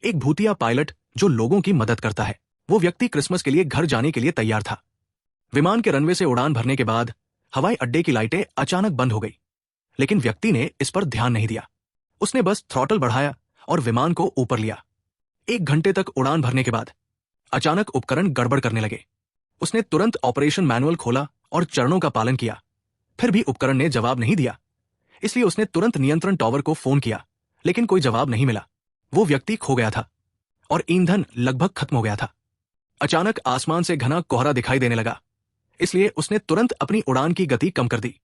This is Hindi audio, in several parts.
एक भूतिया पायलट जो लोगों की मदद करता है। वो व्यक्ति क्रिसमस के लिए घर जाने के लिए तैयार था। विमान के रनवे से उड़ान भरने के बाद हवाई अड्डे की लाइटें अचानक बंद हो गई, लेकिन व्यक्ति ने इस पर ध्यान नहीं दिया। उसने बस थ्रॉटल बढ़ाया और विमान को ऊपर लिया। 1 घंटे तक उड़ान भरने के बाद अचानक उपकरण गड़बड़ करने लगे। उसने तुरंत ऑपरेशन मैनुअल खोला और चरणों का पालन किया, फिर भी उपकरण ने जवाब नहीं दिया। इसलिए उसने तुरंत नियंत्रण टावर को फोन किया, लेकिन कोई जवाब नहीं मिला। वो व्यक्ति खो गया था और ईंधन लगभग खत्म हो गया था। अचानक आसमान से घना कोहरा दिखाई देने लगा, इसलिए उसने तुरंत अपनी उड़ान की गति कम कर दी।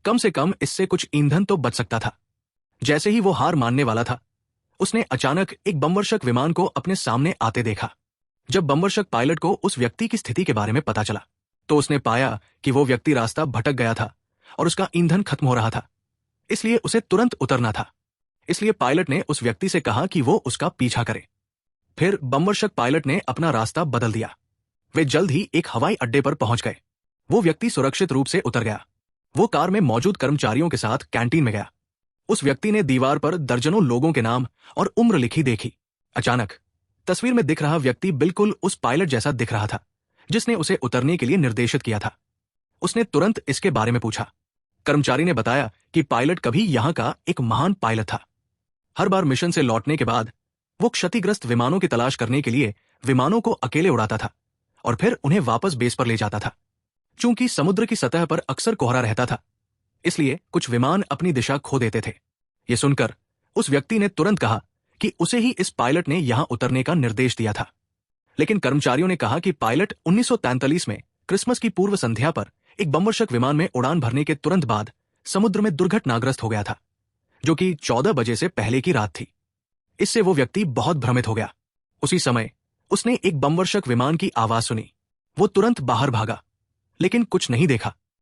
कम से कम इससे कुछ ईंधन तो बच सकता था। जैसे ही वो हार मानने वाला था, उसने अचानक एक बमवर्षक विमान को अपने सामने आते देखा। जब बमवर्षक पायलट को उस व्यक्ति की स्थिति के बारे में पता चला, तो उसने पाया कि वो व्यक्ति रास्ता भटक गया था और उसका ईंधन खत्म हो रहा था, इसलिए उसे तुरंत उतरना था। इसलिए पायलट ने उस व्यक्ति से कहा कि वो उसका पीछा करे। फिर बमवर्षक पायलट ने अपना रास्ता बदल दिया। वे जल्द ही एक हवाई अड्डे पर पहुंच गए। वो व्यक्ति सुरक्षित रूप से उतर गया। वो कार में मौजूद कर्मचारियों के साथ कैंटीन में गया। उस व्यक्ति ने दीवार पर दर्जनों लोगों के नाम और उम्र लिखी देखी। अचानक तस्वीर में दिख रहा व्यक्ति बिल्कुल उस पायलट जैसा दिख रहा था जिसने उसे उतरने के लिए निर्देशित किया था। उसने तुरंत इसके बारे में पूछा। कर्मचारी ने बताया कि पायलट कभी यहां का एक महान पायलट था। हर बार मिशन से लौटने के बाद वो क्षतिग्रस्त विमानों की तलाश करने के लिए विमानों को अकेले उड़ाता था और फिर उन्हें वापस बेस पर ले जाता था। चूंकि समुद्र की सतह पर अक्सर कोहरा रहता था, इसलिए कुछ विमान अपनी दिशा खो देते थे। ये सुनकर उस व्यक्ति ने तुरंत कहा कि उसे ही इस पायलट ने यहां उतरने का निर्देश दिया था। लेकिन कर्मचारियों ने कहा कि पायलट 1943 में क्रिसमस की पूर्व संध्या पर एक बमवर्षक विमान में उड़ान भरने के तुरंत बाद समुद्र में दुर्घटनाग्रस्त हो गया था, जो कि 14 बजे से पहले की रात थी। इससे वो व्यक्ति बहुत भ्रमित हो गया। उसी समय उसने एक बमवर्षक विमान की आवाज सुनी। वो तुरंत बाहर भागा, लेकिन कुछ नहीं देखा।